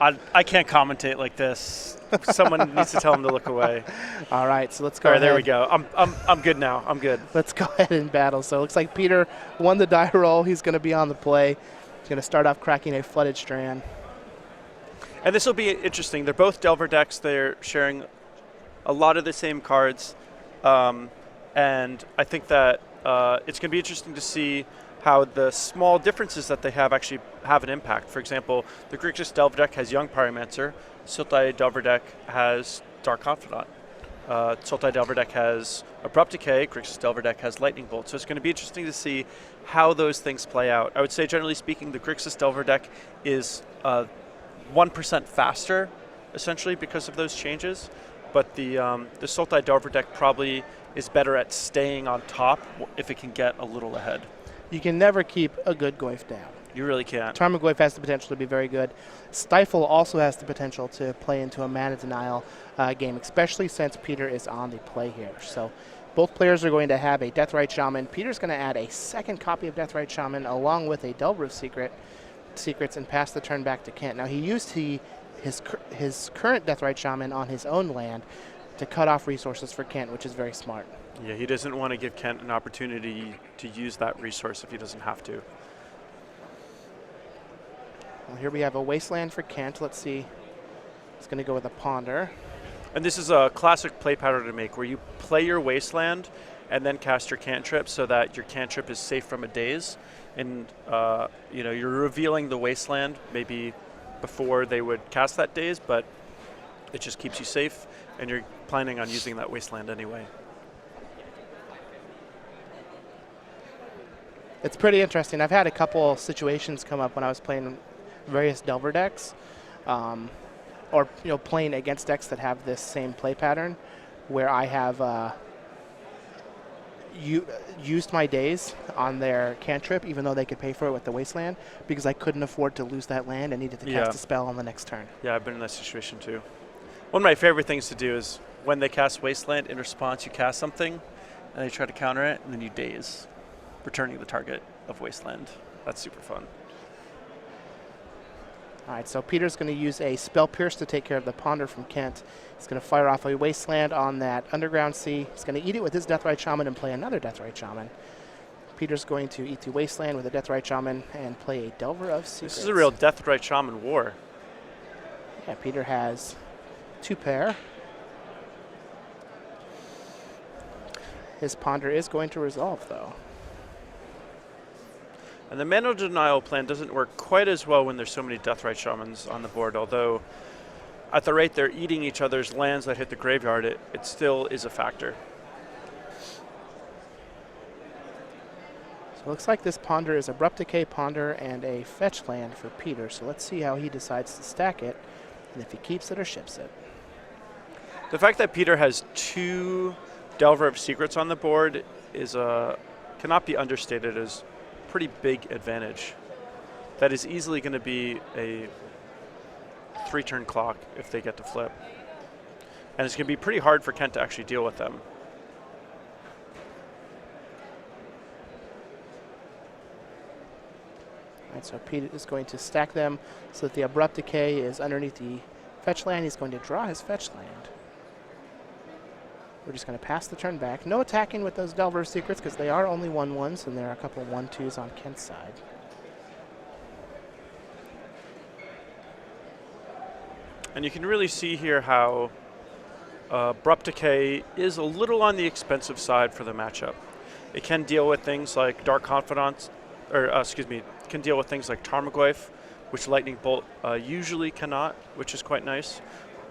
I can't commentate like this. Someone needs to tell him to look away. All right, so let's go All right, ahead. there we go. I'm good now. I'm good. Let's go ahead and battle. So it looks like Peter won the die roll. He's going to be on the play. He's going to start off cracking a flooded strand. And this will be interesting. They're both Delver decks. They're sharing a lot of the same cards. And I think that it's going to be interesting to see how the small differences that they have actually have an impact. For example, the Grixis Delver deck has Young Pyromancer. Sultai Delver deck has Dark Confidant. Sultai Delver deck has Abrupt Decay. Grixis Delver deck has Lightning Bolt. So it's going to be interesting to see how those things play out. I would say, generally speaking, the Grixis Delver deck is 1% faster, essentially, because of those changes. But the Sultai Delver deck probably is better at staying on top if it can get a little ahead. You can never keep a good Goyf down. You really can't. Tarmogoyf has the potential to be very good. Stifle also has the potential to play into a mana denial game, especially since Peter is on the play here. So both players are going to have a Deathrite Shaman. Peter's going to add a second copy of Deathrite Shaman along with a Delver of Secrets and pass the turn back to Kent. Now he used his current Deathrite Shaman on his own land to cut off resources for Kent, which is very smart. Yeah, he doesn't want to give Kent an opportunity to use that resource if he doesn't have to. Well, here we have a Wasteland for Kent. Let's see. He's going to go with a Ponder. And this is a classic play pattern to make, where you play your Wasteland and then cast your cantrip so that your cantrip is safe from a daze. And you're revealing the Wasteland maybe before they would cast that daze, but it just keeps you safe, and you're planning on using that Wasteland anyway. It's pretty interesting. I've had a couple situations come up when I was playing various Delver decks, or playing against decks that have this same play pattern, where I have used my days on their cantrip, even though they could pay for it with the Wasteland, because I couldn't afford to lose that land and needed to cast a spell on the next turn. Yeah, I've been in that situation too. One of my favorite things to do is when they cast Wasteland, in response you cast something, and they try to counter it, and then you daze, returning the target of Wasteland. That's super fun. All right, so Peter's going to use a Spell Pierce to take care of the Ponder from Kent. He's going to fire off a Wasteland on that Underground Sea. He's going to eat it with his Deathrite Shaman and play another Deathrite Shaman. Peter's going to eat the Wasteland with a Deathrite Shaman and play a Delver of Secrets. This is a real Deathrite Shaman war. Yeah, Peter has 2 pair. His Ponder is going to resolve, though. And the mana denial plan doesn't work quite as well when there's so many Deathrite Shamans on the board, although at the rate they're eating each other's lands that hit the graveyard, it still is a factor. So it looks like this Ponder is Abrupt Decay Ponder and a fetch land for Peter, so let's see how he decides to stack it, and if he keeps it or ships it. The fact that Peter has 2 Delver of Secrets on the board is cannot be understated as pretty big advantage. That is easily going to be a 3-turn clock if they get to flip. And it's going to be pretty hard for Kent to actually deal with them. All right, so Pete is going to stack them so that the Abrupt Decay is underneath the fetch land. He's going to draw his fetch land. We're just going to pass the turn back. No attacking with those Delver of Secrets because they are only 1/1s, and there are a couple 1/2s on Kent's side. And you can really see here how Abrupt Decay is a little on the expensive side for the matchup. It can deal with things like Dark Confidant, can deal with things like Tarmogoyf, which Lightning Bolt usually cannot, which is quite nice.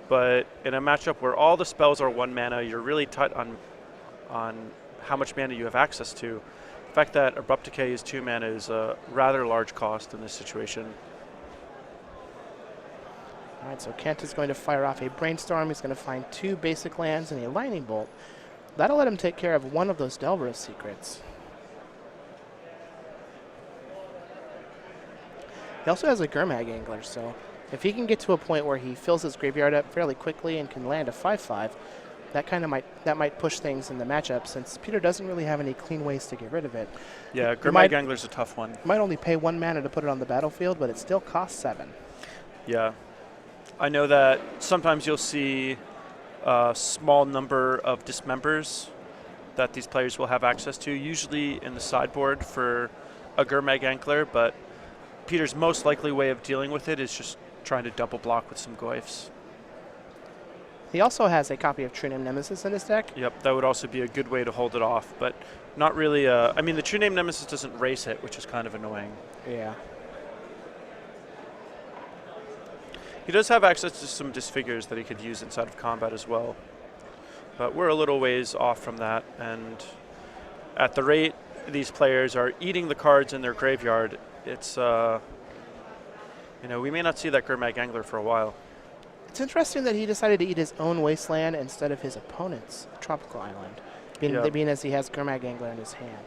But in a matchup where all the spells are 1 mana, you're really tight on how much mana you have access to. The fact that Abrupt Decay is 2 mana is a rather large cost in this situation. All right, so Kent is going to fire off a Brainstorm. He's going to find 2 basic lands and a Lightning Bolt. That'll let him take care of one of those Delver of Secrets. He also has a Gurmag Angler, so if he can get to a point where he fills his graveyard up fairly quickly and can land a 5/5, that might push things in the matchup, since Peter doesn't really have any clean ways to get rid of it. Yeah, Gurmag Angler's a tough one. Might only pay 1 mana to put it on the battlefield, but it still costs 7. Yeah. I know that sometimes you'll see a small number of dismembers that these players will have access to, usually in the sideboard for a Gurmag Angler, but Peter's most likely way of dealing with it is just trying to double block with some Goyfs. He also has a copy of True Name Nemesis in his deck. Yep, that would also be a good way to hold it off, but not really. I mean, the True Name Nemesis doesn't race it, which is kind of annoying. Yeah. He does have access to some disfigures that he could use inside of combat as well. But we're a little ways off from that, and at the rate these players are eating the cards in their graveyard, it's, we may not see that Gurmag Angler for a while. It's interesting that he decided to eat his own Wasteland instead of his opponent's Tropical Island, being as he has Gurmag Angler in his hand.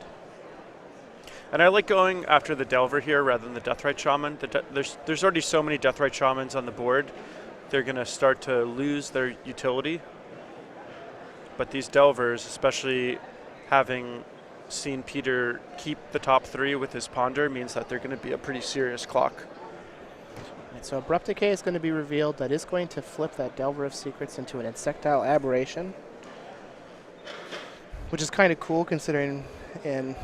And I like going after the Delver here rather than the Deathrite Shaman. There's already so many Deathrite Shamans on the board. They're going to start to lose their utility. But these Delvers, especially having seen Peter keep the top 3 with his Ponder, means that they're going to be a pretty serious clock. Right, so Abrupt Decay is going to be revealed. That is going to flip that Delver of Secrets into an Insectile Aberration, which is kind of cool considering in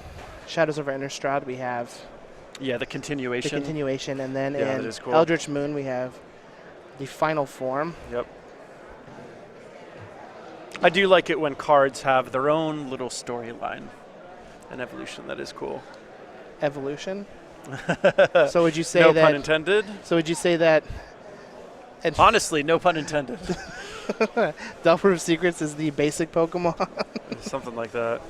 Shadows over Innistrad we have the continuation. And then that in is cool. Eldritch Moon we have the final form. Yep. I do like it when cards have their own little storyline and evolution. That is cool. Evolution. So would you say no that? No pun intended. So would you say that? Honestly, no pun intended. Delver of Secrets is the basic Pokemon. Something like that.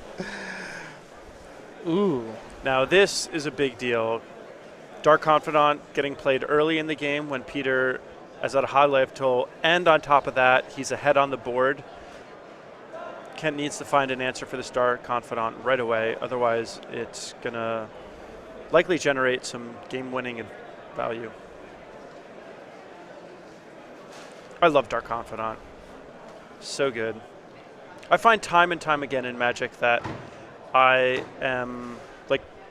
Ooh. Now this is a big deal. Dark Confidant getting played early in the game when Peter is at a high life total, and on top of that, he's ahead on the board. Kent needs to find an answer for this Dark Confidant right away, otherwise it's going to likely generate some game-winning value. I love Dark Confidant. So good. I find time and time again in Magic that I am,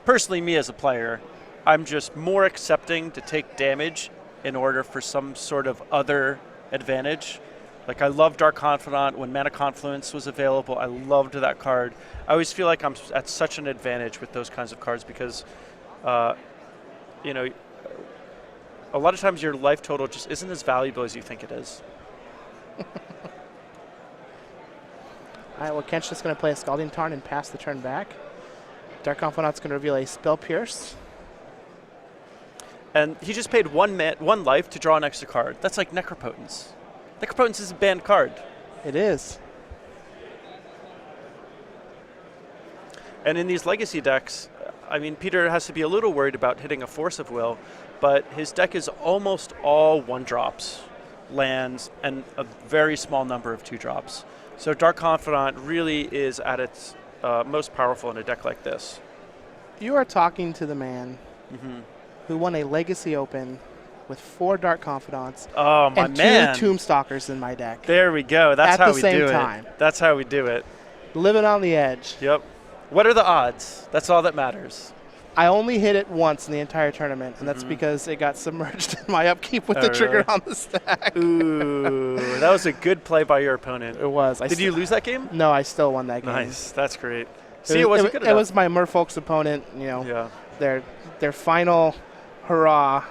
personally me as a player, I'm just more accepting to take damage in order for some sort of other advantage. I love Dark Confidant. When Mana Confluence was available, I loved that card. I always feel like I'm at such an advantage with those kinds of cards because, a lot of times your life total just isn't as valuable as you think it is. All right, well, Kent's just going to play a Scalding Tarn and pass the turn back. Dark Confidant's going to reveal a Spell Pierce. And he just paid one life to draw an extra card. That's like Necropotence. Necropotence is a banned card. It is. And in these Legacy decks, I mean, Peter has to be a little worried about hitting a Force of Will, but his deck is almost all 1-drops, lands, and a very small number of 2-drops. So Dark Confidant really is at its most powerful in a deck like this. You are talking to the man who won a Legacy Open with 4 Dark Confidants and 2 Tombstalkers in my deck. There we go. That's how we do it. At the same time. That's how we do it. Living on the edge. Yep. What are the odds? That's all that matters. I only hit it once in the entire tournament, and that's because it got submerged in my upkeep with the trigger on the stack. Ooh, that was a good play by your opponent. It was. Did you lose that game? No, I still won that game. Nice. That's great. It was my Merfolk's opponent, their final hurrah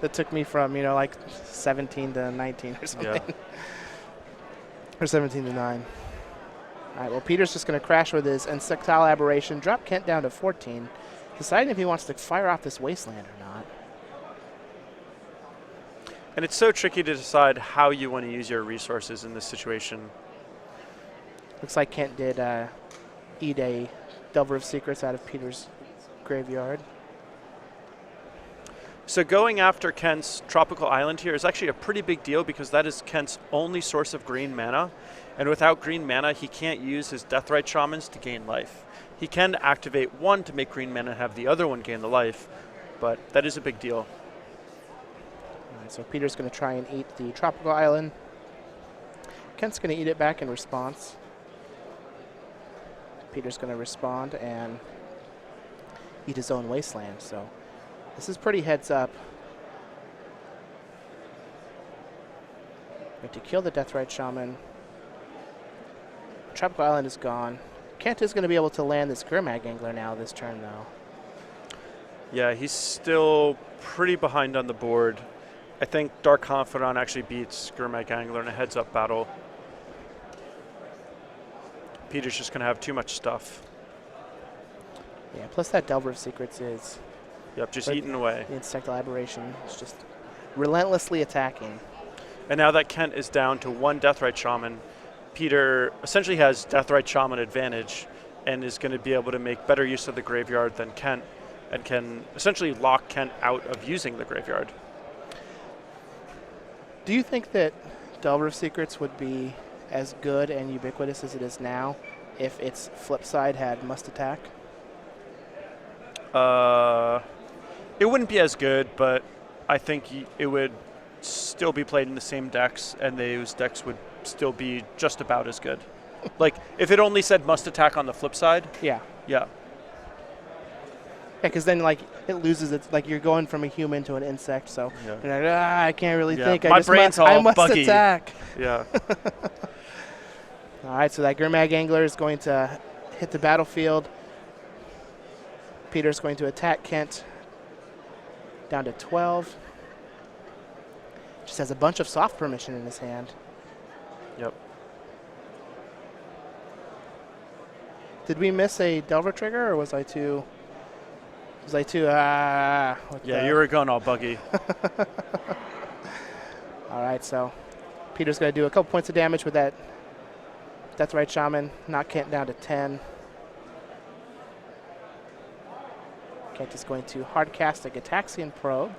that took me from, 17 to 19 or something. Yeah. Or 17 to 9. All right, well, Peter's just going to crash with his Insectile Aberration, drop Kent down to 14, deciding if he wants to fire off this Wasteland or not. And it's so tricky to decide how you want to use your resources in this situation. Looks like Kent did eat a Delver of Secrets out of Peter's graveyard. So going after Kent's Tropical Island here is actually a pretty big deal because that is Kent's only source of green mana. And without green mana, he can't use his Deathrite Shamans to gain life. He can activate one to make green mana and have the other one gain the life, but that is a big deal. All right, so Peter's going to try and eat the Tropical Island. Kent's going to eat it back in response. Peter's going to respond and eat his own Wasteland, so this is pretty heads up. Going to kill the Deathrite Shaman. Tropical Island is gone. Kent is going to be able to land this Gurmag Angler now this turn, though. Yeah, he's still pretty behind on the board. I think Dark Confidant actually beats Gurmag Angler in a heads-up battle. Peter's just going to have too much stuff. Yeah, plus that Delver of Secrets is... Yep, just eating away. The Insectile Aberration is just relentlessly attacking. And now that Kent is down to one Deathrite Shaman, Peter essentially has Deathrite Shaman advantage and is going to be able to make better use of the graveyard than Kent and can essentially lock Kent out of using the graveyard. Do you think that Delver of Secrets would be as good and ubiquitous as it is now if its flip side had Must Attack? It wouldn't be as good, but I think it would still be played in the same decks, and those decks would still be just about as good. Like, if it only said Must Attack on the flip side. Yeah. Yeah. Yeah, because then, like, it loses its, like, you're going from a human to an insect, so Yeah. you're like, I can't really think. My brain's all I must buggy. attack. Yeah. All right, so that Gurmag Angler is going to hit the battlefield. Peter's going to attack Kent down to 12. Just has a bunch of soft permission in his hand. Yep. Did we miss a Delver trigger, or was I too? Yeah, you were going all buggy. All right, so Peter's going to do a couple points of damage with that Deathrite Shaman, knock Kent down to 10. Kent is going to hard cast a Gataxian Probe.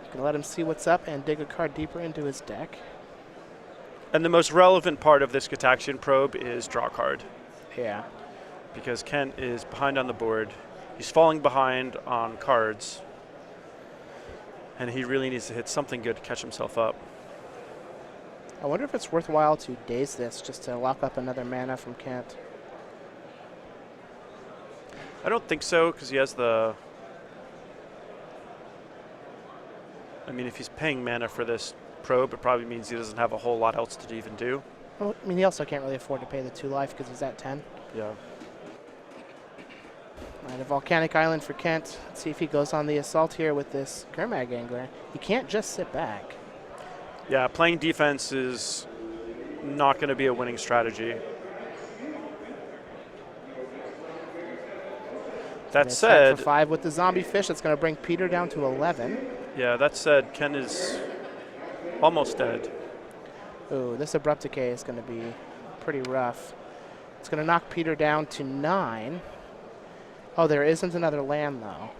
Going to let him see what's up and dig a card deeper into his deck. And the most relevant part of this Gataxian Probe is draw card. Yeah. Because Kent is behind on the board. He's falling behind on cards. And he really needs to hit something good to catch himself up. I wonder if it's worthwhile to daze this just to lock up another mana from Kent. I don't think so, because he has the... I mean, if he's paying mana for this probe, it probably means he doesn't have a whole lot else to even do. Well, I mean, he also can't really afford to pay the 2 life because he's at 10. Yeah. All right, a Volcanic Island for Kent. Let's see if he goes on the assault here with this Gurmag Angler. He can't just sit back. Yeah, playing defense is not going to be a winning strategy. That said, for 5 with the zombie fish, that's going to bring Peter down to 11. Yeah, that said, Ken is almost dead. Ooh, this Abrupt Decay is going to be pretty rough. It's going to knock Peter down to 9. Oh, there isn't another land, though.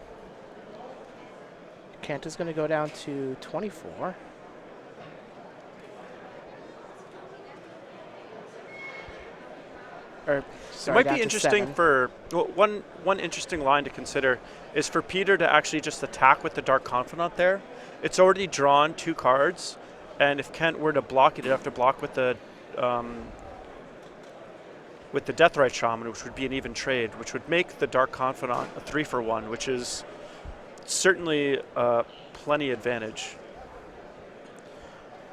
Kent is going to go down to 24. Or, sorry, It might be interesting 7. for one interesting line to consider is for Peter to actually just attack with the Dark Confidant there. It's already drawn 2 cards, and if Kent were to block it, he'd have to block with the Deathrite Shaman, which would be an even trade, which would make the Dark Confidant a 3-for-1, which is certainly plenty advantage.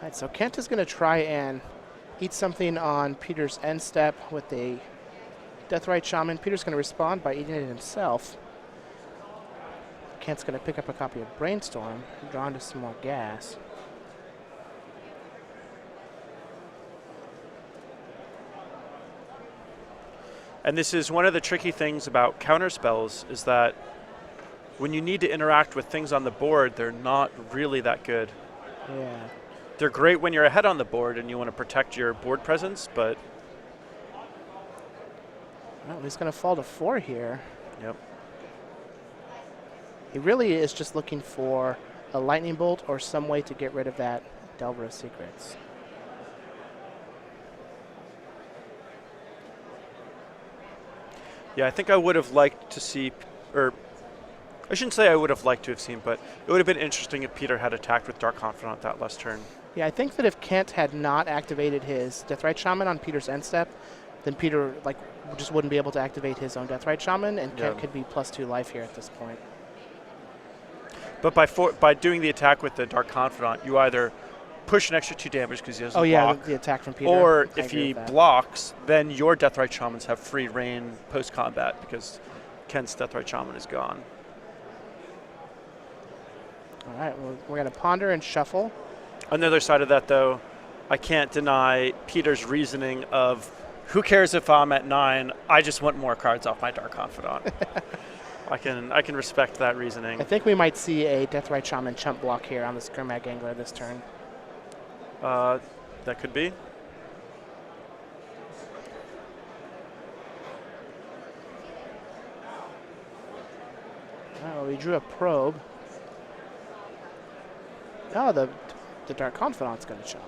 All right, so Kent is going to try and eat something on Peter's end step with a Deathrite Shaman. Peter's going to respond by eating it himself. Kent's going to pick up a copy of Brainstorm, draw into some more gas. And this is one of the tricky things about counter spells is that when you need to interact with things on the board, they're not really that good. Yeah. They're great when you're ahead on the board and you want to protect your board presence, but... Well, he's going to fall to 4 here. Yep. He really is just looking for a Lightning Bolt or some way to get rid of that Delver of Secrets. Yeah, I think I would have liked to see, or I shouldn't say I would have liked to have seen, but it would have been interesting if Peter had attacked with Dark Confidant that last turn. Yeah, I think that if Kent had not activated his Deathrite Shaman on Peter's end step, then Peter just wouldn't be able to activate his own Deathrite Shaman, and Kent could be +2 life here at this point. But by doing the attack with the Dark Confidant, you either push an extra 2 damage because he doesn't Oh yeah, block. the attack from Peter. Or I if agree he with that. blocks, then your Deathrite Shamans have free reign post-combat because Kent's Deathrite Shaman is gone. All right, well, we're going to ponder and shuffle. On the other side of that, though, I can't deny Peter's reasoning of, who cares if I'm at 9? I just want more cards off my Dark Confidant. I can respect that reasoning. I think we might see a Deathrite Shaman chump block here on this Gurmag Angler this turn. That could be. Oh, we drew a probe. Oh, the Dark Confidant's going to chump.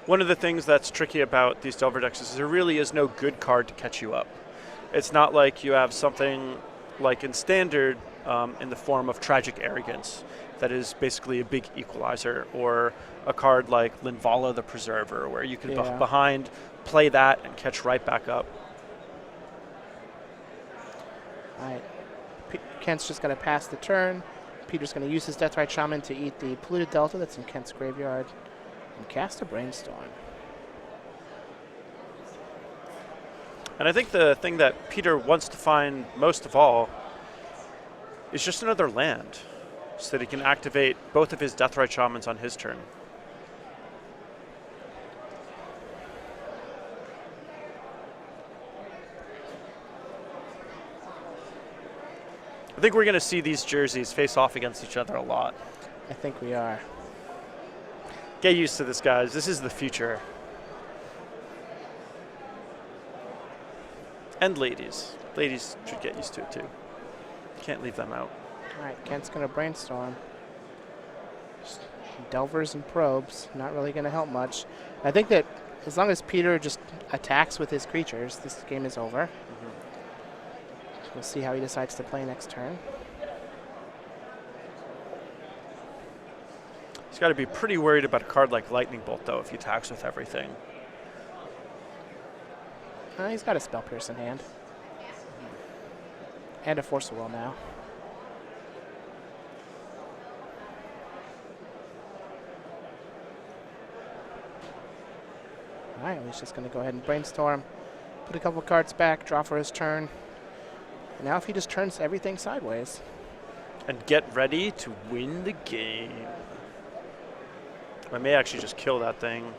One of the things that's tricky about these Delver decks is there really is no good card to catch you up. It's not like you have something like in Standard in the form of Tragic Arrogance that is basically a big equalizer, or a card like Linvala the Preserver where you can behind play that and catch right back up. All right. Kent's just going to pass the turn. Peter's going to use his Deathrite Shaman to eat the Polluted Delta that's in Kent's graveyard and cast a Brainstorm. And I think the thing that Peter wants to find most of all is just another land so that he can activate both of his Deathrite Shamans on his turn. I think we're going to see these jerseys face off against each other a lot. I think we are. Get used to this, guys. This is the future. And ladies. Ladies should get used to it, too. Can't leave them out. All right, Kent's going to Brainstorm. Delvers and probes, not really going to help much. I think that as long as Peter just attacks with his creatures, this game is over. We'll see how he decides to play next turn. He's got to be pretty worried about a card like Lightning Bolt, though, if he attacks with everything. He's got a Spell Pierce in hand. And a Force of Will now. All right, he's just going to go ahead and Brainstorm, put a couple cards back, draw for his turn. And now if he just turns everything sideways. And get ready to win the game. I may actually just kill that thing.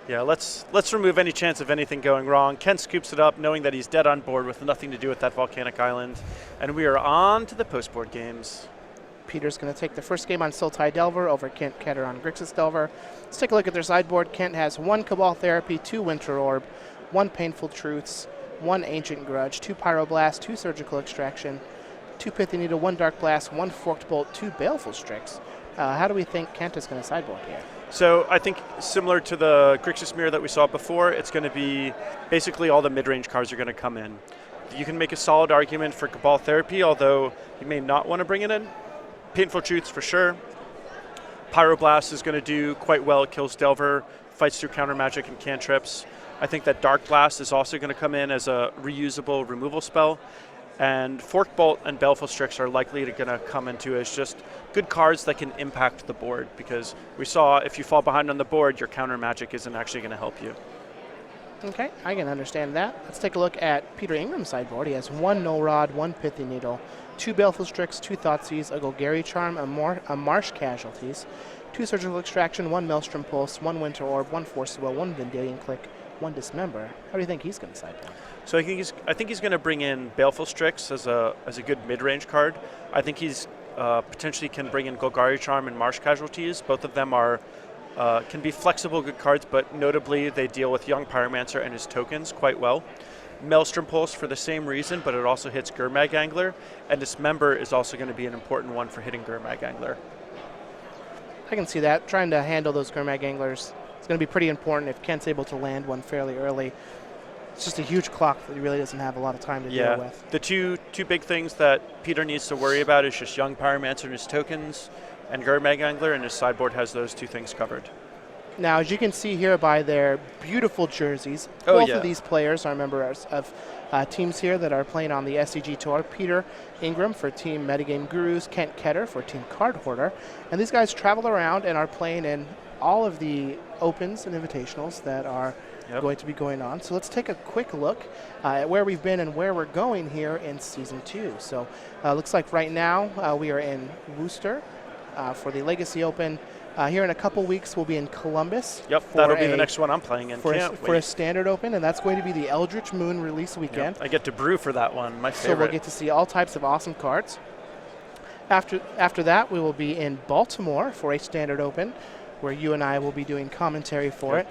Yeah, let's remove any chance of anything going wrong. Ken scoops it up, knowing that he's dead on board with nothing to do with that volcanic island. And we are on to the post-board games. Peter's going to take the first game on Sultai Delver over Kent Ketter on Grixis Delver. Let's take a look at their sideboard. Kent has 1 Cabal Therapy, 2 Winter Orb, 1 Painful Truths, 1 Ancient Grudge, 2 Pyroblast, 2 Surgical Extraction, 2 Pithy Needle, 1 Dark Blast, 1 Forked Bolt, 2 Baleful Strix. How do we think Kent is going to sideboard here? So I think similar to the Grixis Mirror that we saw before, it's going to be basically all the mid-range cards are going to come in. You can make a solid argument for Cabal Therapy, although you may not want to bring it in. Painful Truths for sure. Pyroblast is going to do quite well. It kills Delver, fights through counter magic and cantrips. I think that Dark Blast is also going to come in as a reusable removal spell. And Forked Bolt and Baleful Strix are likely going to come into as just good cards that can impact the board, because we saw if you fall behind on the board, your counter magic isn't actually going to help you. Okay, I can understand that. Let's take a look at Peter Ingram's sideboard. He has 1 Null Rod, 1 Pithy Needle, 2 Baleful Strix, 2 Thoughtseize, a Golgari Charm, a Marsh Casualties, 2 Surgical Extraction, 1 Maelstrom Pulse, 1 Winter Orb, 1 Force Will, 1 Vendilion Click, 1 Dismember. How do you think he's going to sideboard? So I think he's going to bring in Baleful Strix as a good mid-range card. I think he's potentially can bring in Golgari Charm and Marsh Casualties. Both of them are can be flexible good cards, but notably they deal with Young Pyromancer and his tokens quite well. Maelstrom Pulse for the same reason, but it also hits Gurmag Angler, and Dismember is also going to be an important one for hitting Gurmag Angler. I can see that. Trying to handle those Gurmag Anglers, it's going to be pretty important if Kent's able to land one fairly early. It's just a huge clock that he really doesn't have a lot of time to deal with. The two big things that Peter needs to worry about is just Young Pyromancer and his tokens, and Guard Mega Angler, and his sideboard has those two things covered. Now, as you can see here by their beautiful jerseys, both of these players are members of teams here that are playing on the SCG Tour. Peter Ingram for Team Metagame Gurus, Kent Ketter for Team Card Hoarder. And these guys travel around and are playing in all of the Opens and Invitationals that are going to be going on. So let's take a quick look at where we've been and where we're going here in Season 2. So looks like right now we are in Worcester for the Legacy Open. Here in a couple weeks, we'll be in Columbus. Yep, that'll be the next one I'm playing in. For a Standard Open, and that's going to be the Eldritch Moon release weekend. I get to brew for that one, my favorite. So we'll get to see all types of awesome cards. After that, we will be in Baltimore for a Standard Open, where you and I will be doing commentary for it.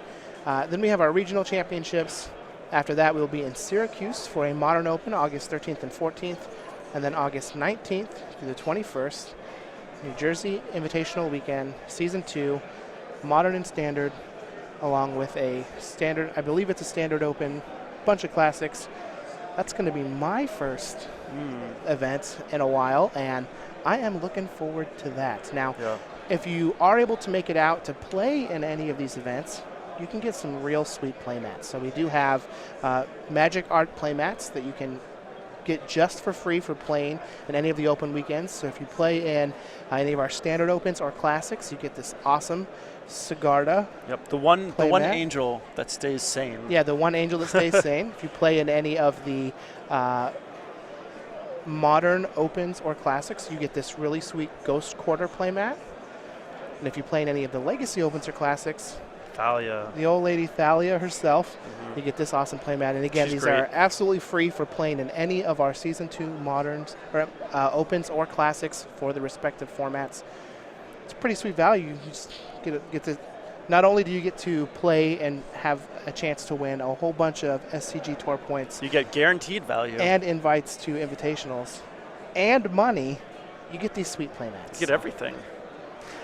Then we have our regional championships. After that, we will be in Syracuse for a Modern Open, August 13th and 14th, and then August 19th through the 21st. New Jersey Invitational Weekend, Season 2, Modern and Standard, along with a Standard, I believe it's a Standard Open, bunch of classics. That's going to be my first event in a while, and I am looking forward to that. Now, if you are able to make it out to play in any of these events, you can get some real sweet playmats. So we do have Magic Art playmats that you can get just for free for playing in any of the open weekends. So if you play in any of our Standard Opens or Classics, you get this awesome Sigarda. Yep, the one angel that stays sane. Yeah, the one angel that stays sane. If you play in any of the Modern Opens or Classics, you get this really sweet Ghost Quarter playmat. And if you play in any of the Legacy Opens or Classics, Thalia. The old lady Thalia herself. You get this awesome playmat. And again, these are absolutely free for playing in any of our Season 2 Moderns, or Opens or Classics for the respective formats. It's a pretty sweet value. You just get to, not only do you get to play and have a chance to win a whole bunch of SCG Tour points. You get guaranteed value. And invites to invitationals. And money. You get these sweet playmats. You get everything.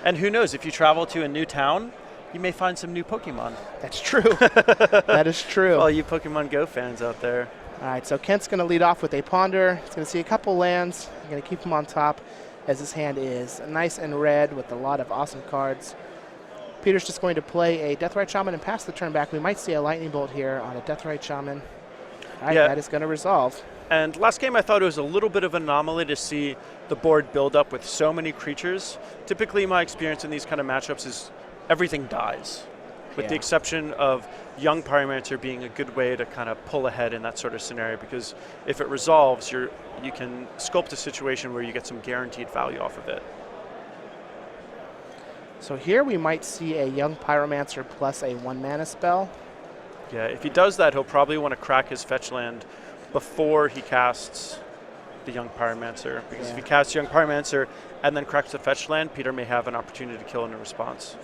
And who knows, if you travel to a new town, you may find some new Pokemon. That's true. That is true. All you Pokemon Go fans out there. All right, so Kent's going to lead off with a Ponder. He's going to see a couple lands. I'm going to keep him on top as his hand is nice and red with a lot of awesome cards. Peter's just going to play a Deathrite Shaman and pass the turn back. We might see a Lightning Bolt here on a Deathrite Shaman. All right, that is going to resolve. And last game I thought it was a little bit of an anomaly to see the board build up with so many creatures. Typically my experience in these kind of matchups is everything dies, with the exception of Young Pyromancer being a good way to kind of pull ahead in that sort of scenario, because if it resolves, you can sculpt a situation where you get some guaranteed value off of it. So here we might see a Young Pyromancer plus a 1-mana spell. Yeah, if he does that, he'll probably want to crack his fetch land before he casts the Young Pyromancer, because if he casts Young Pyromancer and then cracks the fetch land, Peter may have an opportunity to kill in a response.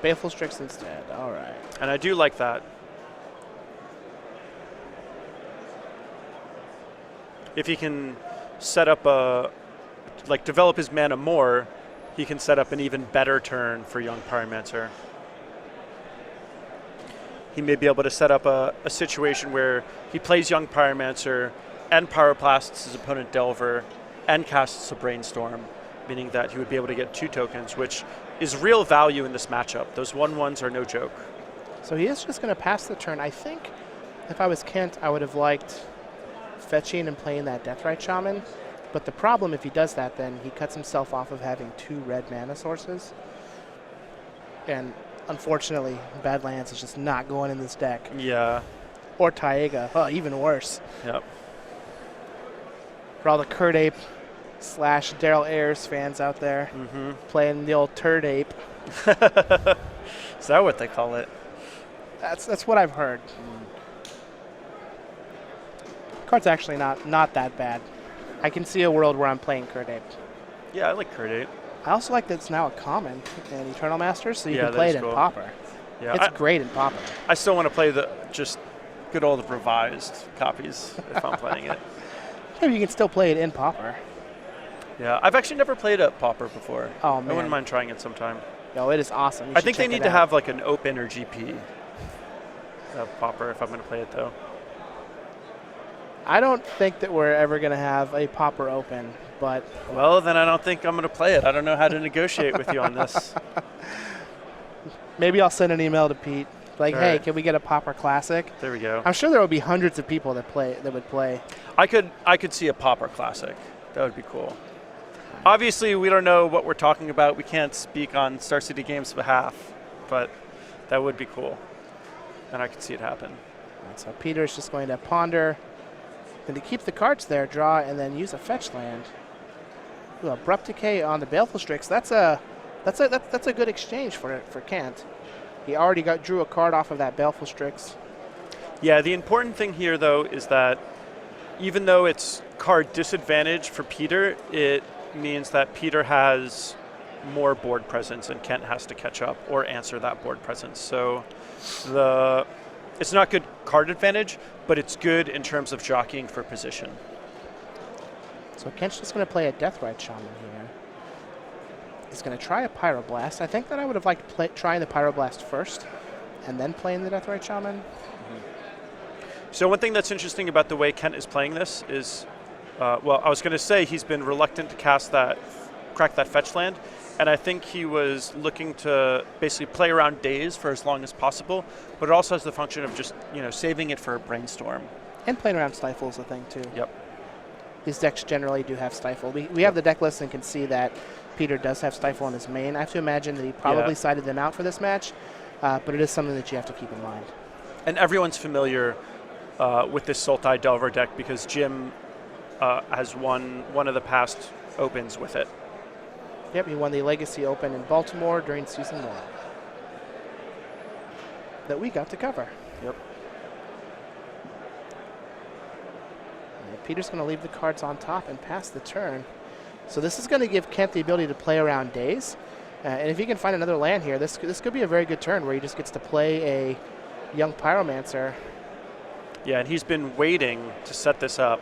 Baleful Strix instead. All right. And I do like that. If he can set up develop his mana more, he can set up an even better turn for Young Pyromancer. He may be able to set up a situation where he plays Young Pyromancer and Pyroplasts his opponent Delver and casts a Brainstorm, meaning that he would be able to get 2 tokens, which is real value in this matchup. Those 1/1s are no joke. So he is just going to pass the turn. I think if I was Kent, I would have liked fetching and playing that Deathrite Shaman. But the problem, if he does that, then he cuts himself off of having 2 red mana sources. And unfortunately, Badlands is just not going in this deck. Yeah. Or Taiga. Oh, even worse. Yep. For all the Kurt Ape / Daryl Ayers fans out there playing the old Turd Ape. Is that what they call it? That's what I've heard. Card's actually not that bad. I can see a world where I'm playing Kurt Ape. Yeah, I like Kurt Ape. I also like that it's now a common in Eternal Masters, so you can play it in Pauper. Yeah, it's great in Pauper. I still want to play the just good old revised copies if I'm playing it. Maybe you can still play it in Pauper. Yeah, I've actually never played a Pauper before. Oh, man. I wouldn't mind trying it sometime. No, it is awesome. I think they need to have like an open or GP popper if I'm going to play it though. I don't think that we're ever going to have a popper open, but... Well, then I don't think I'm going to play it. I don't know how to negotiate with you on this. Maybe I'll send an email to Pete. Like, All hey, right. can we get a popper classic? There we go. I'm sure there would be hundreds of people that would play. I could see a popper classic. That would be cool. Obviously, we don't know what we're talking about. We can't speak on Star City Games' behalf, but that would be cool. And I could see it happen. And so Peter's just going to ponder. Going to keep the cards there, draw, and then use a fetch land. Ooh, Abrupt Decay on the Baleful Strix. That's a good exchange for Kent. He already drew a card off of that Baleful Strix. Yeah, the important thing here, though, is that even though it's card disadvantage for Peter, it means that Peter has more board presence and Kent has to catch up or answer that board presence. So it's not good card advantage, but it's good in terms of jockeying for position. So Kent's just going to play a Deathrite Shaman here. He's going to try a Pyroblast. I think that I would have liked trying the Pyroblast first and then playing the Deathrite Shaman. Mm-hmm. So one thing that's interesting about the way Kent is playing this is, well, I was going to say he's been reluctant to crack that fetch land, and I think he was looking to basically play around Daze for as long as possible, but it also has the function of just, saving it for a Brainstorm. And playing around Stifle is a thing, too. Yep. These decks generally do have Stifle. We have the deck list and can see that Peter does have Stifle on his main. I have to imagine that he probably sided them out for this match, but it is something that you have to keep in mind. And everyone's familiar with this Sultai Delver deck because Jim has won one of the past opens with it. Yep, he won the Legacy Open in Baltimore during Season 1 that we got to cover. Yep. And Peter's going to leave the cards on top and pass the turn. So this is going to give Kent the ability to play around Daze. And if he can find another land here, this could be a very good turn where he just gets to play a Young Pyromancer. Yeah, and he's been waiting to set this up.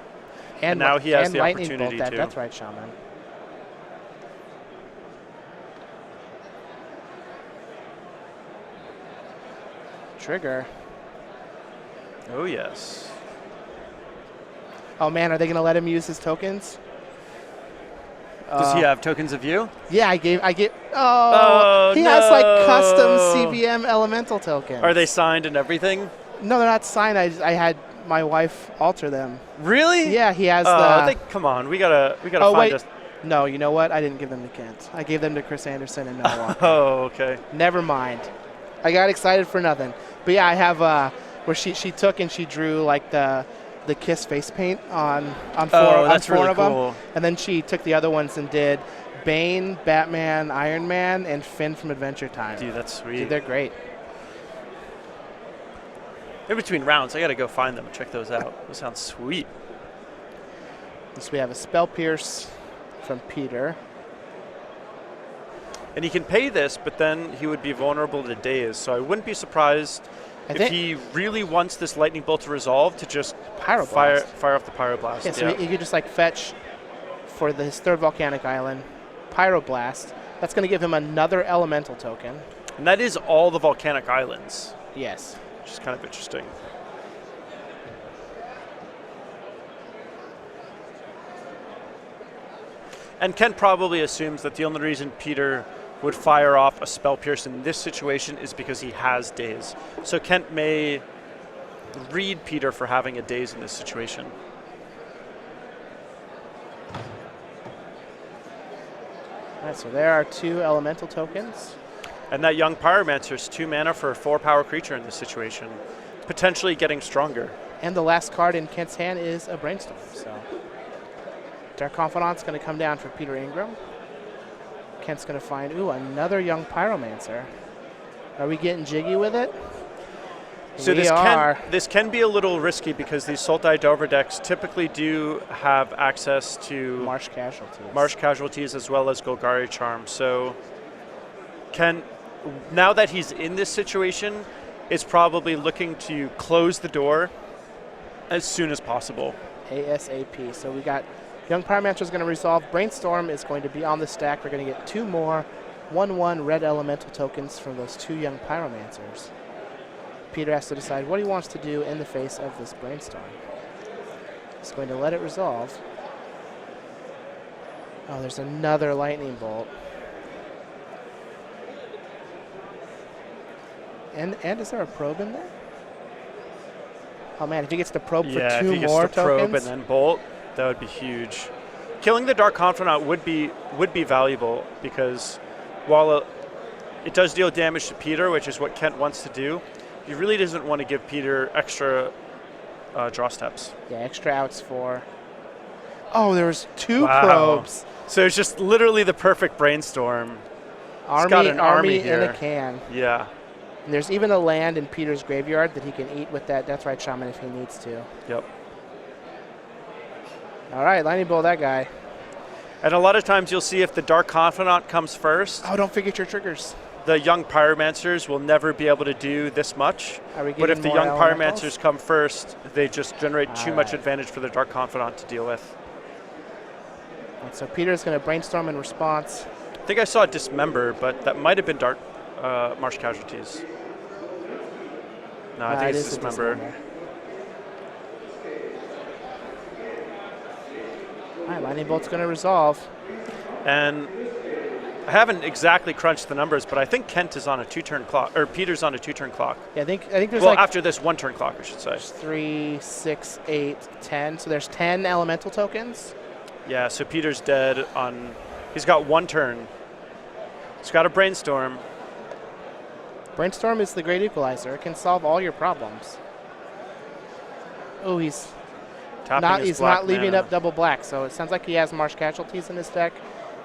And now he has the opportunity that to. Deathrite Shaman. Trigger. Oh, yes. Oh, man, are they going to let him use his tokens? Does he have tokens of you? Yeah, I gave. Oh, he has like custom CVM elemental tokens. Are they signed and everything? No, they're not signed. I had my wife alter them. Really? Yeah, he has come on, we gotta find us. No, you know what? I didn't give them to Kent. I gave them to Chris Anderson and Noah Walker. Oh, okay. Never mind. I got excited for nothing. But yeah, I have where she took and she drew like the Kiss face paint on four really of cool. them, and then she took the other ones and did Bane, Batman, Iron Man, and Finn from Adventure Time. Dude, that's sweet. Dude, they're great. In between rounds, I gotta go find them and check those out. Those sound sweet. So we have a Spell Pierce from Peter. And he can pay this, but then he would be vulnerable to Daze. So I wouldn't be surprised if he really wants this Lightning Bolt to resolve to just fire off the Pyroblast. Yeah, so he could just like fetch for his third Volcanic Island, Pyroblast. That's going to give him another Elemental token. And that is all the Volcanic Islands. Yes. Which is kind of interesting. And Kent probably assumes that the only reason Peter would fire off a Spell Pierce in this situation is because he has Daze. So Kent may read Peter for having a Daze in this situation. All right, so there are 2 Elemental tokens. And that Young Pyromancer is 2 mana for a 4-power creature in this situation, potentially getting stronger. And the last card in Kent's hand is a Brainstorm. So Dark Confidant's going to come down for Peter Ingram. Kent's going to find, another Young Pyromancer. Are we getting jiggy with it? So this can be a little risky because these Sultai Delver decks typically do have access to Marsh Casualties as well as Golgari Charm. So now that he's in this situation, is probably looking to close the door as soon as possible. ASAP. So we got Young Pyromancer is going to resolve. Brainstorm is going to be on the stack. We're going to get 2 more 1/1 red elemental tokens from those 2 young pyromancers. Peter has to decide what he wants to do in the face of this brainstorm. He's going to let it resolve. Oh, there's another lightning bolt. And is there a probe in there? Oh man, if he gets to probe for 2 more tokens. Yeah, if he gets to probe and then bolt, that would be huge. Killing the Dark Confidant would be valuable because while it does deal damage to Peter, which is what Kent wants to do, he really doesn't want to give Peter extra draw steps. Yeah, extra outs for... Oh, there's 2 probes. So it's just literally the perfect brainstorm. Army, got an army in here. a can. Yeah. And there's even a land in Peter's graveyard that he can eat with that Deathrite Shaman if he needs to. Yep. All right, lightning bolt that guy. And a lot of times you'll see if the Dark Confidant comes first, Oh, don't forget your triggers. the young Pyromancers will never be able to do this much. Are we But if the getting young more elementals? Pyromancers come first, they just generate too much Alright. advantage for the Dark Confidant to deal with. And so Peter's going to brainstorm in response. I think I saw Dismember, but that might have been Dark Marsh Casualties. No, I think it it's is a Dismember. All right, lightning bolt's going to resolve. And I haven't exactly crunched the numbers, but I think Kent is on a 2-turn clock, or Peter's on a 2-turn clock. Yeah, I think there's Well, like after this 1-turn clock, I should say. 3, 6, 8, 10. So there's 10 elemental tokens. Yeah, so Peter's dead on, he's got 1 turn. He's got a Brainstorm. Brainstorm is the great equalizer. It can solve all your problems. Oh, he's Tapping his he's black not leaving mana. up double black, so it sounds like he has Marsh Casualties in his deck,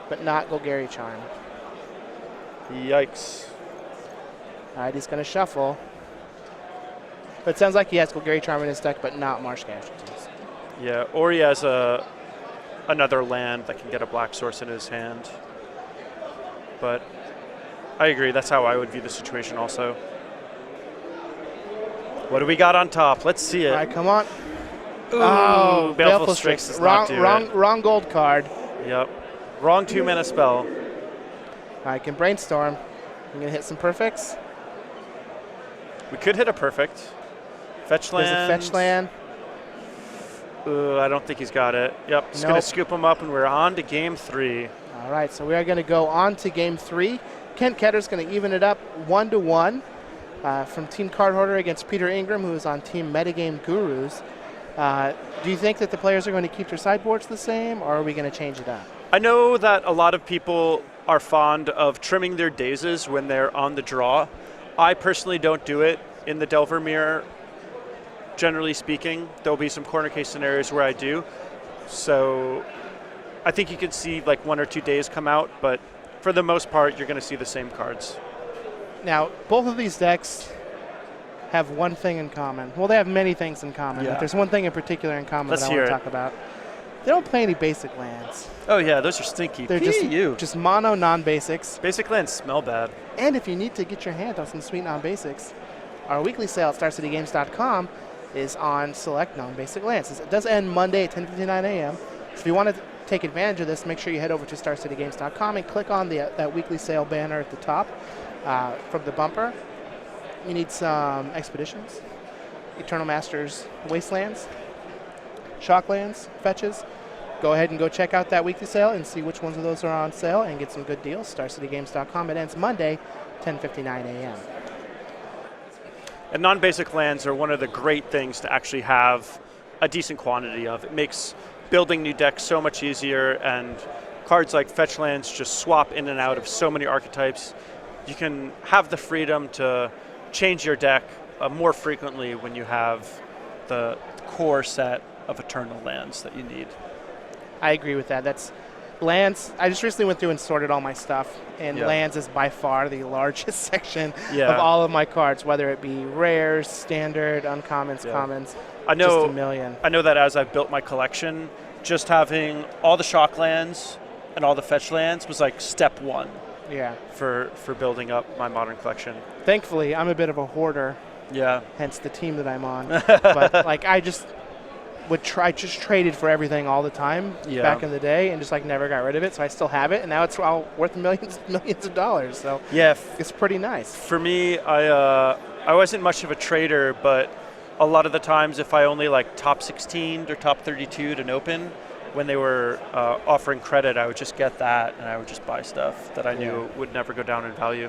but not Golgari Charm. Yikes. All right, he's going to shuffle. But it sounds like he has Golgari Charm in his deck, but not Marsh Casualties. Yeah, or he has another land that can get a black source in his hand. But I agree, that's how I would view the situation also. What do we got on top? Let's see it. All right, come on. Ooh, Oh, Baleful Strix does not do it. wrong gold card. Yep. Wrong 2-mana spell. All right, can brainstorm. I'm going to hit some perfects. We could hit a perfect. Fetch land. There's a fetch land. Ooh, I don't think he's got it. Yep, just going Nope. to scoop him up, and we're on to game 3. All right, so we are going to go on to game 3. Kent Ketter's going to even it up 1-1 from Team Card Hoarder against Peter Ingram, who is on Team Metagame Gurus. Do you think that the players are going to keep their sideboards the same, or are we going to change it up? I know that a lot of people are fond of trimming their dazes when they're on the draw. I personally don't do it in the Delver Mirror. Generally speaking, there'll be some corner case scenarios where I do. So I think you could see like 1 or 2 days come out, but for the most part, you're going to see the same cards. Now, both of these decks have one thing in common. Well, they have many things in common, Yeah. but there's one thing in particular in common Let's that I hear want to it. talk about. They don't play any basic lands. Oh yeah, those are stinky. They're PU. just mono non-basics. Basic lands smell bad. And if you need to get your hand on some sweet non-basics, our weekly sale at StarCityGames.com is on select non-basic lands. It does end Monday at 10:59 a.m. So if you want to take advantage of this, make sure you head over to StarCityGames.com and click on that weekly sale banner at the top from the bumper. You need some Expeditions, Eternal Masters Wastelands, Shocklands, Fetches. Go ahead and go check out that weekly sale and see which ones of those are on sale and get some good deals. StarCityGames.com. It ends Monday, 10:59 a.m. And non-basic lands are one of the great things to actually have a decent quantity of. It makes building new decks so much easier, and cards like fetch lands just swap in and out of so many archetypes. You can have the freedom to change your deck more frequently when you have the core set of eternal lands that you need. I agree with that. That's lands. I just recently went through and sorted all my stuff, and Yeah. lands is by far the largest section Yeah. of all of my cards, whether it be rares, standard, uncommons, Yeah. commons. I know, just a million. I know that as I've built my collection, just having all the shock lands and all the fetch lands was like step 1 Yeah. for building up my modern collection. Thankfully, I'm a bit of a hoarder, Yeah. hence the team that I'm on. But like, just traded for everything all the time back in the day, and just like never got rid of it. So I still have it, and now it's all worth millions of dollars. So yeah, it's pretty nice. For me, I wasn't much of a trader, but a lot of the times, if I only like top 16 or top 32 to open, when they were offering credit, I would just get that, and I would just buy stuff that I knew would never go down in value.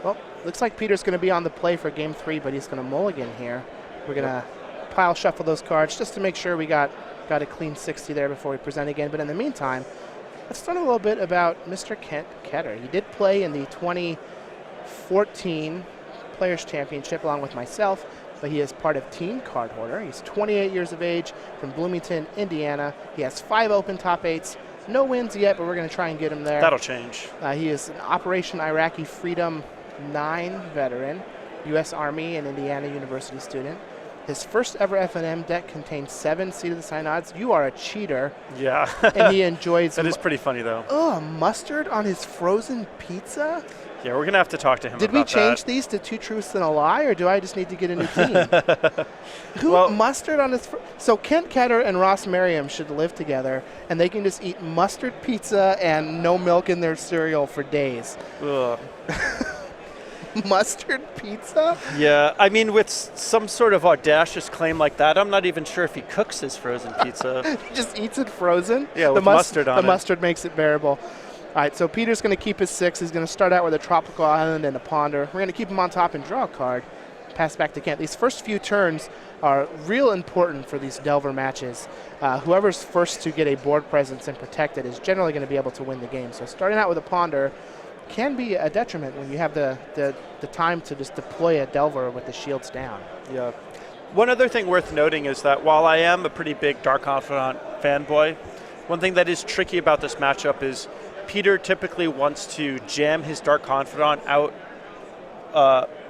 Well, looks like Peter's going to be on the play for game 3, but he's going to mulligan here. We're going to pile shuffle those cards just to make sure we got a clean 60 there before we present again. But in the meantime, let's learn a little bit about Mr. Ketter. He did play in the 2014 Players Championship along with myself, but he is part of Team Card Hoarder. He's 28 years of age from Bloomington, Indiana. He has 5 open top 8s. No wins yet, but we're going to try and get him there. That'll change. He is an Operation Iraqi Freedom 9 veteran, U.S. Army and Indiana University student. His first ever F&M deck contains 7 Seat of the Sign odds. You are a cheater. Yeah. And he enjoys... That is pretty funny, though. Oh, mustard on his frozen pizza? Yeah, we're going to have to talk to him about that. Did we change these to 2 truths and a lie, or do I just need to get a new team? Mustard on his... So Kent Ketter and Ross Merriam should live together, and they can just eat mustard pizza and no milk in their cereal for days. Ugh. Mustard pizza? Yeah, I mean, with some sort of audacious claim like that, I'm not even sure if he cooks his frozen pizza. He just eats it frozen? Yeah, with mustard on it. The mustard makes it bearable. All right, so Peter's going to keep his 6. He's going to start out with a tropical island and a ponder. We're going to keep him on top and draw a card. Pass back to Kent. These first few turns are real important for these Delver matches. Whoever's first to get a board presence and protect it is generally going to be able to win the game. So starting out with a ponder can be a detriment when you have the time to just deploy a Delver with the shields down. Yeah. One other thing worth noting is that while I am a pretty big Dark Confidant fanboy, one thing that is tricky about this matchup is Peter typically wants to jam his Dark Confidant out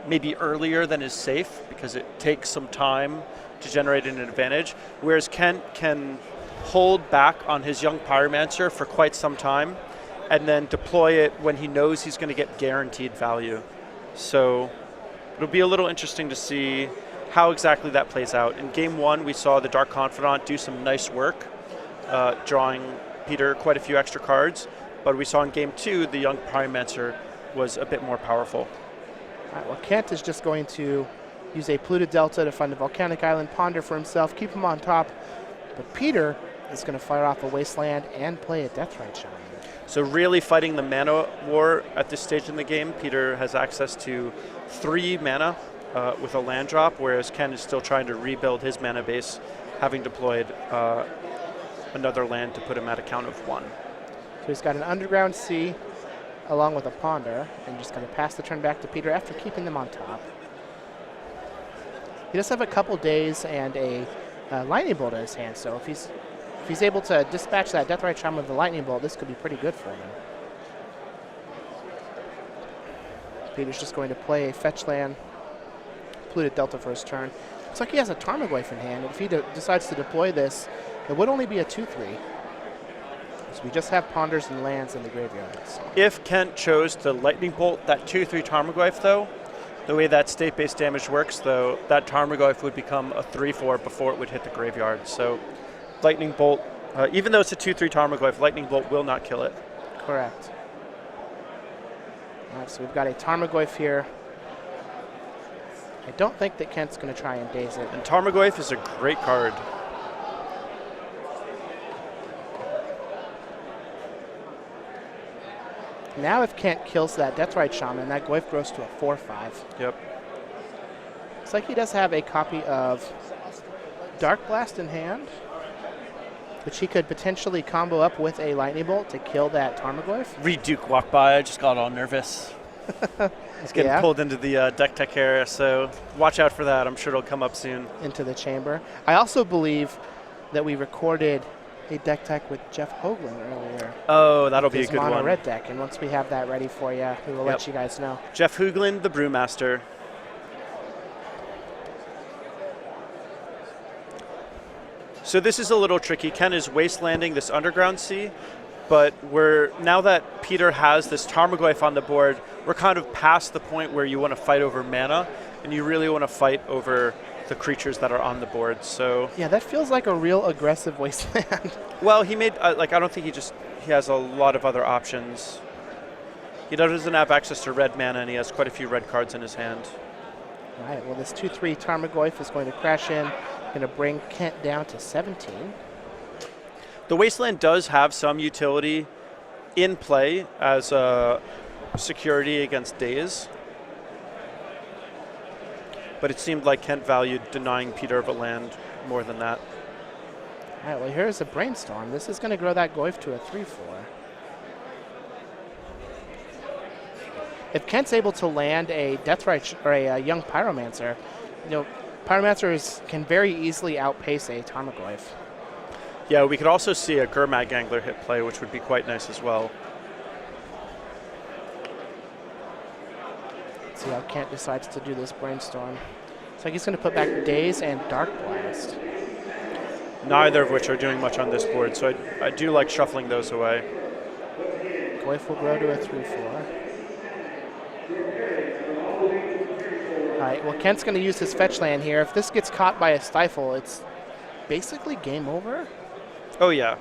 maybe earlier than is safe because it takes some time to generate an advantage, whereas Kent can hold back on his young Pyromancer for quite some time and then deploy it when he knows he's going to get guaranteed value. So it'll be a little interesting to see how exactly that plays out. In game 1, we saw the Dark Confidant do some nice work, drawing Peter quite a few extra cards, but we saw in game 2, the young Pyromancer was a bit more powerful. All right, well, Kent is just going to use a Pluto Delta to find a volcanic island ponder for himself, keep him on top, but Peter is going to fire off a Wasteland and play a Deathrite Shaman. So really fighting the mana war at this stage in the game. Peter has access to 3 mana with a land drop, whereas Ken is still trying to rebuild his mana base, having deployed another land to put him at a count of 1. So he's got an Underground Sea along with a Ponder, and just going to pass the turn back to Peter after keeping them on top. He does have a couple days and a Lightning Bolt in his hand, so if he's able to dispatch that Deathrite Shaman with the Lightning Bolt, this could be pretty good for him. Peter's just going to play a fetch land, Pluto Delta for his turn. Looks like he has a Tarmogoyf in hand. If he decides to deploy this, it would only be a 2/3. So we just have ponders and lands in the graveyards. If Kent chose to Lightning Bolt that 2/3 Tarmogoyf, though, the way that state-based damage works, though, that Tarmogoyf would become a 3/4 before it would hit the graveyard. So Lightning Bolt, even though it's a 2/3 Tarmogoyf, Lightning Bolt will not kill it. Correct. All right, so we've got a Tarmogoyf here. I don't think that Kent's going to try and daze it. And Tarmogoyf is a great card. Now if Kent kills that Deathrite Shaman, that Goyf grows to a 4/5. Yep. Looks like he does have a copy of Dark Blast in hand, which he could potentially combo up with a Lightning Bolt to kill that Tarmogoyf. Reed Duke walked by. I just got all nervous. He's getting pulled into the deck tech area, so watch out for that. I'm sure it'll come up soon. Into the chamber. I also believe that we recorded a deck tech with Jeff Hoagland earlier. Oh, that'll be a good mono one. red deck, and once we have that ready for you, we will let you guys know. Jeff Hoagland, the Brewmaster. So this is a little tricky. Ken is wastelanding this Underground Sea, but now that Peter has this Tarmogoyf on the board, we're kind of past the point where you want to fight over mana, and you really want to fight over the creatures that are on the board. So Yeah, that feels like a real aggressive wasteland. well, he made like I don't think he has a lot of other options. He doesn't have access to red mana, and he has quite a few red cards in his hand. All right, well, this 2/3 Tarmogoyf is going to crash in, going to bring Kent down to 17. The wasteland does have some utility in play as a security against Daze, but it seemed like Kent valued denying Peter of a land more than that. All right, well, here's a Brainstorm. This is going to grow that Goyf to a 3/4. If Kent's able to land a Deathrite or a young Pyromancer, Pyromancers can very easily outpace a Tarmogoyf. Yeah, we could also see a Gurmag Angler hit play, which would be quite nice as well. Let's see how Kent decides to do this Brainstorm. Looks like he's going to put back Daze and Dark Blast. Neither of which are doing much on this board, so I do like shuffling those away. Goyf will grow to a 3/4. All right, well, Kent's going to use his fetch land here. If this gets caught by a Stifle, it's basically game over. Oh, yeah.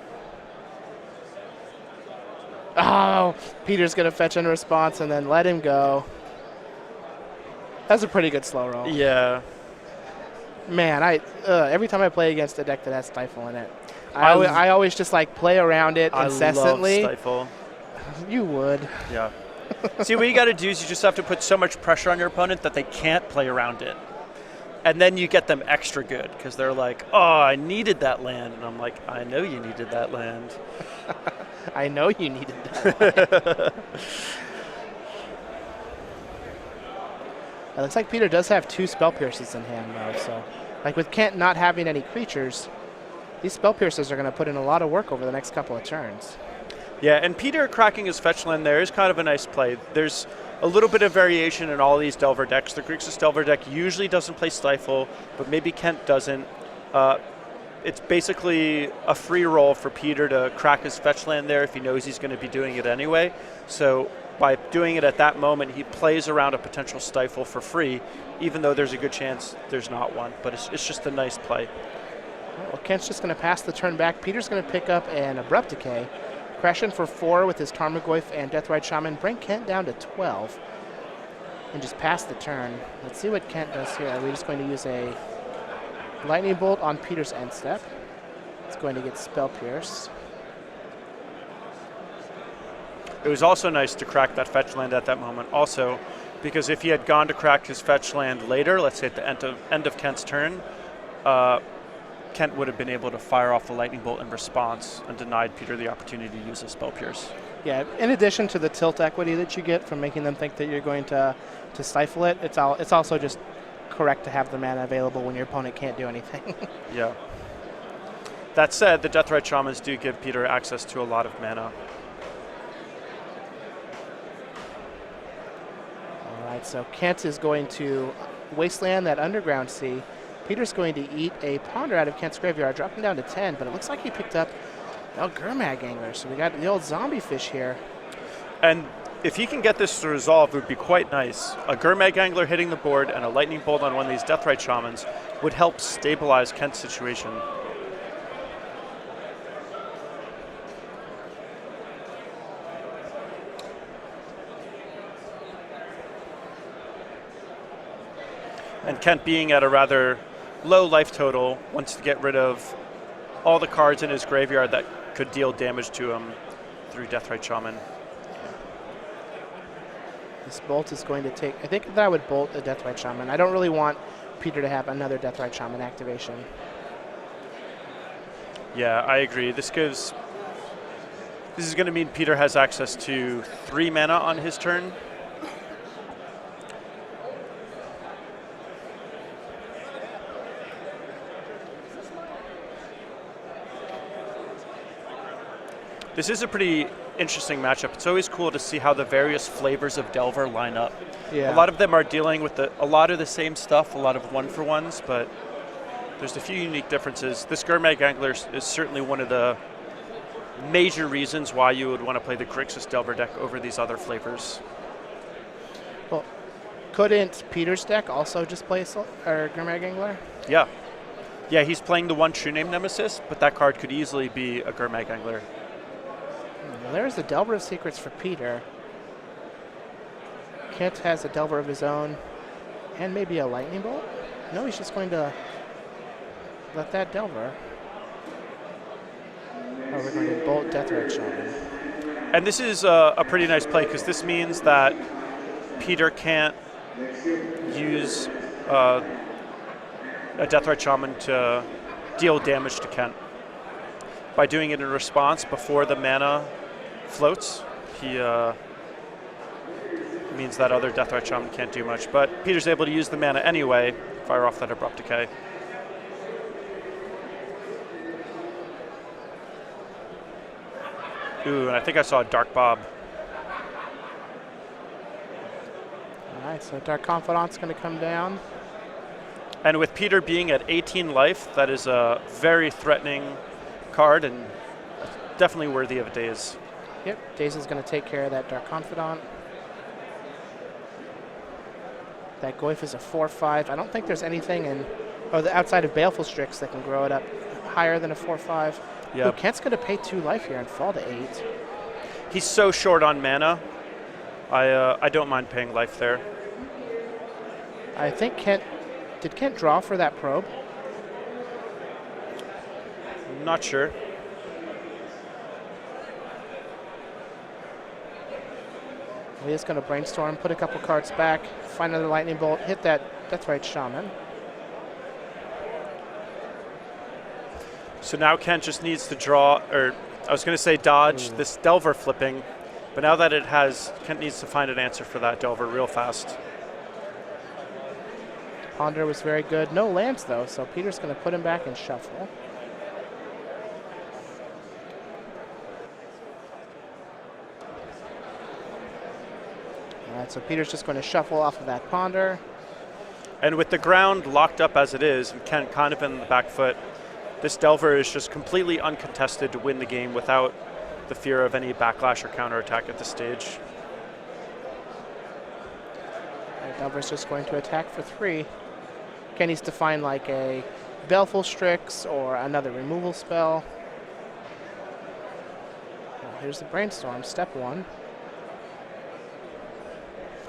Oh, Peter's going to fetch in response and then let him go. That's a pretty good slow roll. Yeah. Man, every time I play against a deck that has Stifle in it, I always just like play around it incessantly. I love Stifle. You would. Yeah. See, what you got to do is you just have to put so much pressure on your opponent that they can't play around it. And then you get them extra good because they're like, oh, I needed that land. And I'm like, I know you needed that land. I know you needed that. It looks like Peter does have 2 Spell Pierces in hand, though. So, like with Kent not having any creatures, these Spell Pierces are going to put in a lot of work over the next couple of turns. Yeah, and Peter cracking his fetch land there is kind of a nice play. There's a little bit of variation in all these Delver decks. The Grixis Delver deck usually doesn't play Stifle, but maybe Kent doesn't. It's basically a free roll for Peter to crack his fetch land there if he knows he's going to be doing it anyway. So by doing it at that moment, he plays around a potential Stifle for free, even though there's a good chance there's not one. But it's just a nice play. Well, Kent's just going to pass the turn back. Peter's going to pick up an Abrupt Decay. Crash in for 4 with his Tarmogoyf and Deathrite Shaman. Bring Kent down to 12. And just pass the turn. Let's see what Kent does here. We're just going to use a Lightning Bolt on Peter's end step. It's going to get Spell Pierce. It was also nice to crack that fetch land at that moment. Also, because if he had gone to crack his fetch land later, let's say at the end of Kent's turn, Kent would have been able to fire off the Lightning Bolt in response and denied Peter the opportunity to use a Spell Pierce. Yeah, in addition to the tilt equity that you get from making them think that you're going to stifle it, it's also just correct to have the mana available when your opponent can't do anything. Yeah. That said, the Deathrite Shamans do give Peter access to a lot of mana. All right, so Kent is going to wasteland that Underground Sea. Peter's going to eat a Ponder out of Kent's graveyard, dropping down to 10, but it looks like he picked up a Gurmag Angler, so we got the old zombie fish here. And if he can get this to resolve, it would be quite nice. A Gurmag Angler hitting the board and a Lightning Bolt on one of these Deathrite Shamans would help stabilize Kent's situation. And Kent, being at a rather low life total, wants to get rid of all the cards in his graveyard that could deal damage to him through Deathrite Shaman. This bolt is going to take, I think that I would bolt a Deathrite Shaman. I don't really want Peter to have another Deathrite Shaman activation. Yeah, I agree. This is going to mean Peter has access to 3 mana on his turn. This is a pretty interesting matchup. It's always cool to see how the various flavors of Delver line up. Yeah. A lot of them are dealing with a lot of the same stuff, a lot of one-for-ones, but there's a few unique differences. This Gurmag Angler is certainly one of the major reasons why you would want to play the Grixis Delver deck over these other flavors. Well, Couldn't Peter's deck also just play Gurmag Angler? Yeah. Yeah, he's playing the one True Name Nemesis, but that card could easily be a Gurmag Angler. Well, there's the Delver of Secrets for Peter. Kent has a Delver of his own, and maybe a Lightning Bolt? No, he's just going to let that Delver. Oh, we're going to Bolt Deathrite Shaman. And this is a pretty nice play, because this means that Peter can't use a Deathrite Shaman to deal damage to Kent. By doing it in response before the mana floats, he means that other Deathrite Shaman can't do much. But Peter's able to use the mana anyway, fire off that Abrupt Decay. Ooh, and I think I saw a Dark Bob. All right, so Dark Confidant's going to come down. And with Peter being at 18 life, that is a very threatening card and definitely worthy of a Daze. Yep, Daze is going to take care of that Dark Confidant. That Goyf is a 4/5. I don't think there's anything outside of Baleful Strix that can grow it up higher than a 4/5. Yeah. Kent's going to pay 2 life here and fall to 8. He's so short on mana. I don't mind paying life there. I think did Kent draw for that probe? Not sure. He's just going to Brainstorm, put a couple cards back, find another Lightning Bolt, hit that Deathrite Shaman. So now Kent just needs to draw, or I was going to say dodge this Delver flipping, but now that it has, Kent needs to find an answer for that Delver real fast. Ponder was very good. No lands, though, so Peter's going to put him back and shuffle. All right, so Peter's just going to shuffle off of that Ponder. And with the ground locked up as it is, and Kent kind of in the back foot, this Delver is just completely uncontested to win the game without the fear of any backlash or counterattack at this stage. Delver's just going to attack for 3. Ken needs to find like a Baleful Strix or another removal spell. Well, here's the Brainstorm, step 1.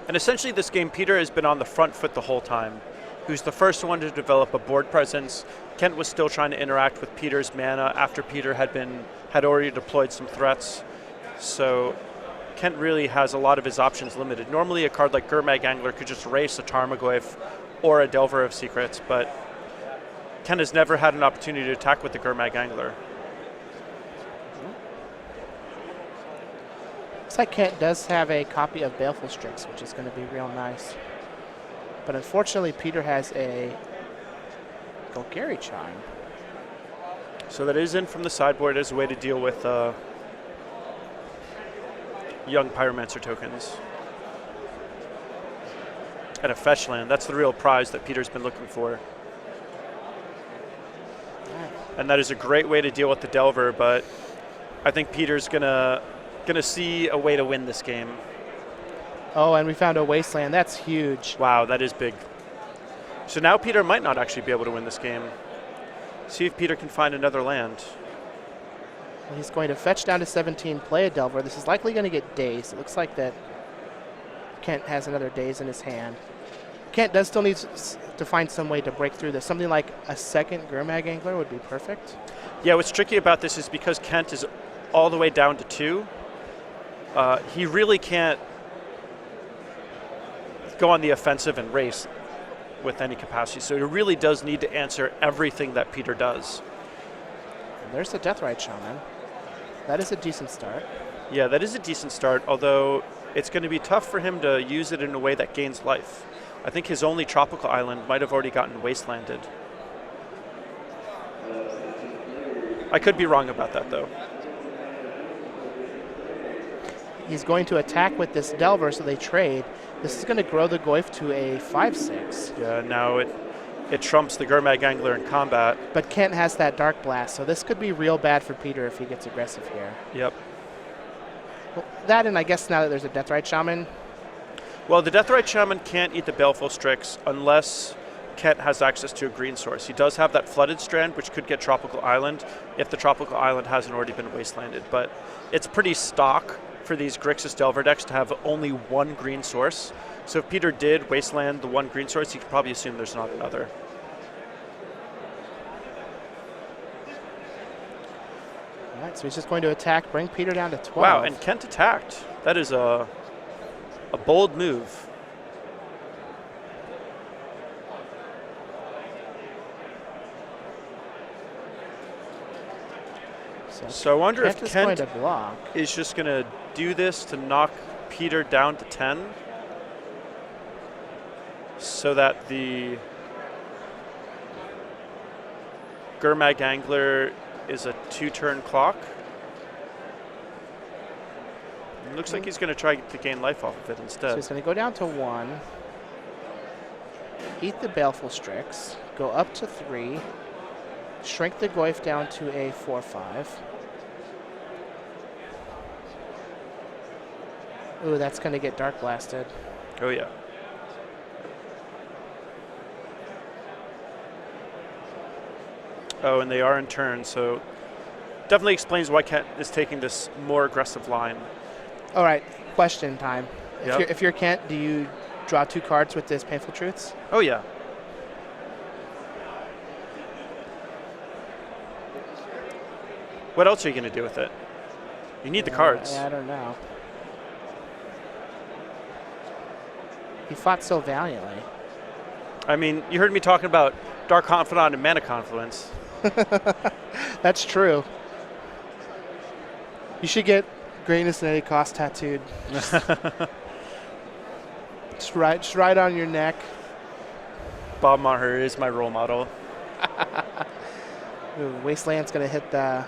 And essentially this game, Peter has been on the front foot the whole time. He was the first one to develop a board presence. Kent was still trying to interact with Peter's mana after Peter had already deployed some threats. So Kent really has a lot of his options limited. Normally a card like Gurmag Angler could just race a Tarmogoyf or a Delver of Secrets, but Kent has never had an opportunity to attack with the Gurmag Angler. Looks like Kent does have a copy of Baleful Strix, which is going to be real nice. But unfortunately, Peter has a Golgari Chime. So that is in from the sideboard as a way to deal with young Pyromancer tokens. And a fetch land. That's the real prize that Peter's been looking for. And that is a great way to deal with the Delver, but I think Peter's gonna see a way to win this game. Oh, and we found a Wasteland. That's huge. Wow, that is big. So now Peter might not actually be able to win this game. See if Peter can find another land. Well, he's going to fetch down to 17, play a Delver. This is likely going to get Daze. It looks like that Kent has another Daze in his hand. Kent does still need to find some way to break through this. Something like a second Gurmag Angler would be perfect. Yeah, what's tricky about this is because Kent is all the way down to 2, he really can't go on the offensive and race with any capacity. So he really does need to answer everything that Peter does. And there's the Deathrite Shaman. That is a decent start. Yeah, that is a decent start, although it's going to be tough for him to use it in a way that gains life. I think his only tropical island might have already gotten wastelanded. I could be wrong about that, though. He's going to attack with this Delver, so they trade. This is going to grow the Goyf to a 5/6. Yeah, now it trumps the Gurmag Angler in combat. But Kent has that Dark Blast, so this could be real bad for Peter if he gets aggressive here. Yep. Well, that, and I guess now that there's a Deathrite Shaman. Well, the Deathrite Shaman can't eat the Baleful Strix unless Kent has access to a green source. He does have that Flooded Strand, which could get Tropical Island if the Tropical Island hasn't already been wastelanded. But it's pretty stock for these Grixis Delver decks to have only one green source. So if Peter did wasteland the one green source, he could probably assume there's not another. All right, so he's just going to attack, bring Peter down to 12. Wow, and Kent attacked. That is a bold move. So I wonder if Kent is just going to do this to knock Peter down to 10 so that the Gurmag Angler is a 2-turn clock. It looks like he's going to try to gain life off of it instead. So he's going to go down to 1, eat the Baleful Strix, go up to 3, shrink the Goyf down to a 4/5. Ooh, that's going to get Dark Blasted. Oh, yeah. Oh, and they are in turn, so definitely explains why Kent is taking this more aggressive line. All right, question time. Yep. If you're Kent, do you draw 2 cards with this Painful Truths? Oh, yeah. What else are you going to do with it? You need the cards. I don't know. He fought so valiantly. I mean, you heard me talking about Dark Confidant and Mana Confluence. That's true. You should get Greatness at Any Cost tattooed. just right on your neck. Bob Maher is my role model. Ooh, Wasteland's going to hit the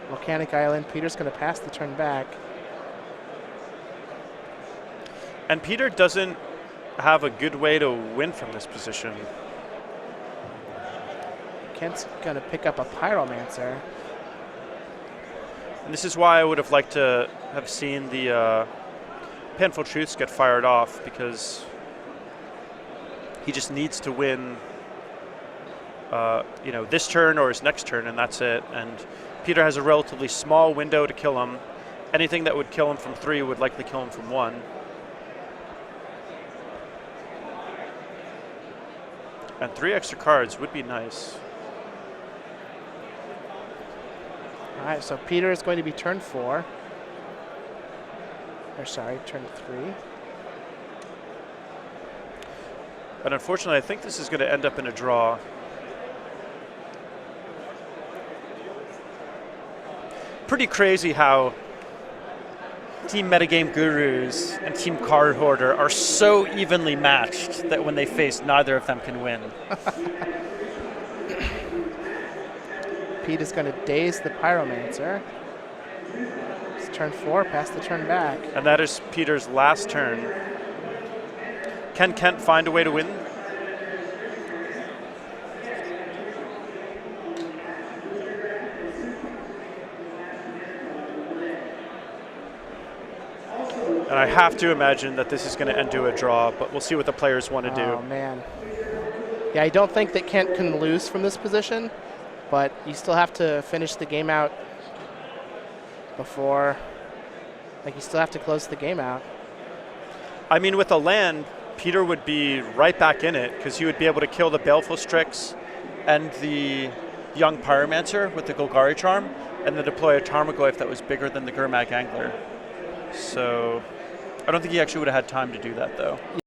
Volcanic Island. Peter's going to pass the turn back. And Peter doesn't have a good way to win from this position. Kent's going to pick up a Pyromancer. And this is why I would have liked to have seen the Painful Truths get fired off, because he just needs to win this turn or his next turn, and that's it. And Peter has a relatively small window to kill him. Anything that would kill him from 3 would likely kill him from 1. And 3 extra cards would be nice. All right, so Peter is going to be turn 4. Or sorry, turn 3. But unfortunately, I think this is going to end up in a draw. Pretty crazy how Team Metagame Gurus and Team Card Hoarder are so evenly matched that when they face, neither of them can win. Pete is going to daze the Pyromancer. It's turn 4, pass the turn back. And that is Peter's last turn. Can Kent find a way to win? And I have to imagine that this is going to end to a draw, but we'll see what the players want to do. Oh, man. Yeah, I don't think that Kent can lose from this position, but you still have to finish the game out before, you still have to close the game out. I mean, with a land, Peter would be right back in it, because he would be able to kill the Baleful Strix and the young Pyromancer with the Golgari Charm, and then deploy a Tarmogoyf that was bigger than the Gurmag Angler. So I don't think he actually would have had time to do that, though.